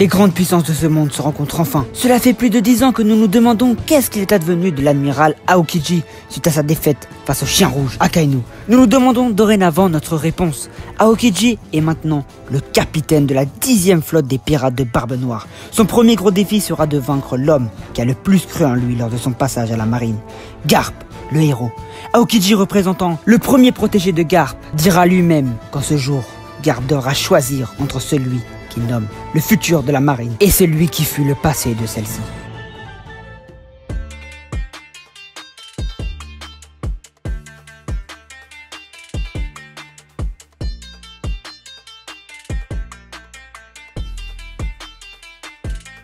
Les grandes puissances de ce monde se rencontrent enfin. Cela fait plus de 10 ans que nous nous demandons qu'est-ce qu'il est advenu de l'admiral Aokiji suite à sa défaite face au chien rouge Akainu. Nous nous demandons dorénavant notre réponse. Aokiji est maintenant le capitaine de la 10e flotte des pirates de Barbe Noire. Son premier gros défi sera de vaincre l'homme qui a le plus cru en lui lors de son passage à la marine. Garp, le héros. Aokiji représentant le premier protégé de Garp dira lui-même qu'en ce jour, Garp devra choisir entre celui qu'il nomme le futur de la marine et celui qui fut le passé de celle-ci.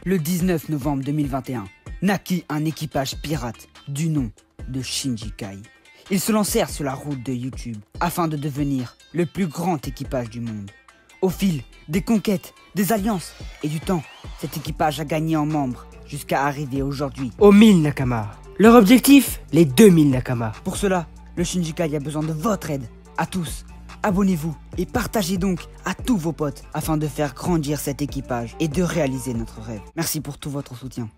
Le 19 novembre 2021, naquit un équipage pirate du nom de Shinji Kai. Ils se lancèrent sur la route de YouTube afin de devenir le plus grand équipage du monde. Au fil des conquêtes, des alliances et du temps, cet équipage a gagné en membres jusqu'à arriver aujourd'hui aux 1000 Nakama. Leur objectif, les 2000 Nakama. Pour cela, le Shinji Kai a besoin de votre aide, à tous. Abonnez-vous et partagez donc à tous vos potes afin de faire grandir cet équipage et de réaliser notre rêve. Merci pour tout votre soutien.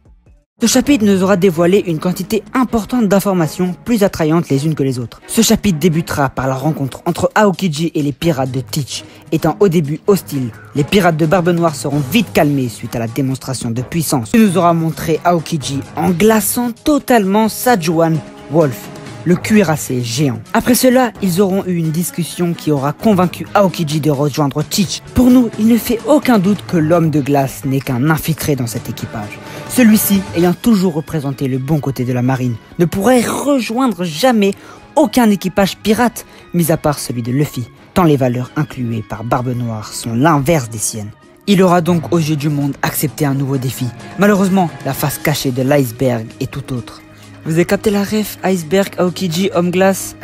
Ce chapitre nous aura dévoilé une quantité importante d'informations plus attrayantes les unes que les autres. Ce chapitre débutera par la rencontre entre Aokiji et les pirates de Teach. Étant au début hostiles, les pirates de Barbe Noire seront vite calmés suite à la démonstration de puissance. Il nous aura montré Aokiji en glaçant totalement Sajuan Wolf, le cuirassé géant. Après cela, ils auront eu une discussion qui aura convaincu Aokiji de rejoindre Teach. Pour nous, il ne fait aucun doute que l'homme de glace n'est qu'un infiltré dans cet équipage. Celui-ci, ayant toujours représenté le bon côté de la marine, ne pourrait rejoindre jamais aucun équipage pirate, mis à part celui de Luffy, tant les valeurs incluées par Barbe Noire sont l'inverse des siennes. Il aura donc aux yeux du monde accepté un nouveau défi. Malheureusement, la face cachée de l'iceberg est tout autre. Vous avez capté la ref, iceberg, Aokiji, homme glace?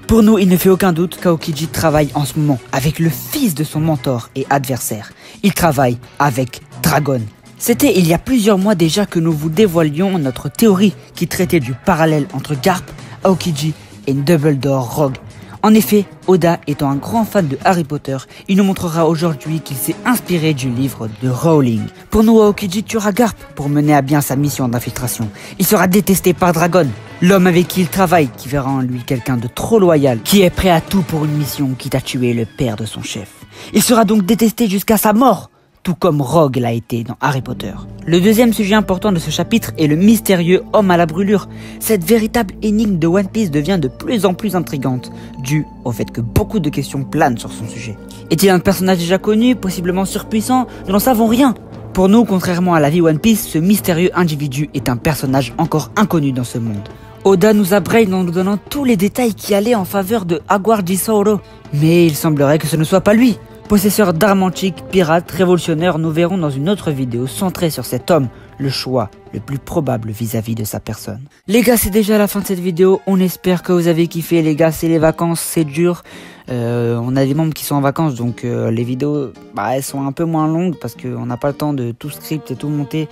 Pour nous, il ne fait aucun doute qu'Aokiji travaille en ce moment avec le fils de son mentor et adversaire. Il travaille avec Dragon. C'était il y a plusieurs mois déjà que nous vous dévoilions notre théorie qui traitait du parallèle entre Garp, Aokiji et Dumbledore Rogue. En effet, Oda étant un grand fan de Harry Potter, il nous montrera aujourd'hui qu'il s'est inspiré du livre de Rowling. Pour nous, Aokiji tuera Garp pour mener à bien sa mission d'infiltration. Il sera détesté par Dragon, l'homme avec qui il travaille, qui verra en lui quelqu'un de trop loyal, qui est prêt à tout pour une mission, quitte à tuer le père de son chef. Il sera donc détesté jusqu'à sa mort, tout comme Rogue l'a été dans Harry Potter. Le deuxième sujet important de ce chapitre est le mystérieux homme à la brûlure. Cette véritable énigme de One Piece devient de plus en plus intrigante, dû au fait que beaucoup de questions planent sur son sujet. Est-il un personnage déjà connu, possiblement surpuissant? Nous n'en savons rien. Pour nous, contrairement à la vie One Piece, ce mystérieux individu est un personnage encore inconnu dans ce monde. Oda nous abreuve en nous donnant tous les détails qui allaient en faveur de Hagward Jisoro. Mais il semblerait que ce ne soit pas lui. Possesseur d'armes antiques, pirate, révolutionnaire, nous verrons dans une autre vidéo centrée sur cet homme, le choix le plus probable vis-à-vis de sa personne. Les gars, c'est déjà la fin de cette vidéo, on espère que vous avez kiffé. Les gars, c'est les vacances, c'est dur. On a des membres qui sont en vacances, donc les vidéos, elles sont un peu moins longues parce qu'on n'a pas le temps de tout script et tout monter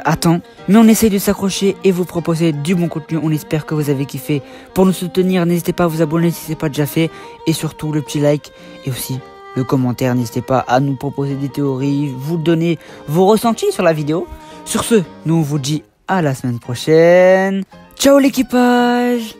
à temps. Mais on essaye de s'accrocher et vous proposer du bon contenu, on espère que vous avez kiffé. Pour nous soutenir, n'hésitez pas à vous abonner si ce n'est pas déjà fait, et surtout le petit like, et aussi le commentaire, n'hésitez pas à nous proposer des théories, vous donner vos ressentis sur la vidéo. Sur ce, nous on vous dit à la semaine prochaine. Ciao l'équipage!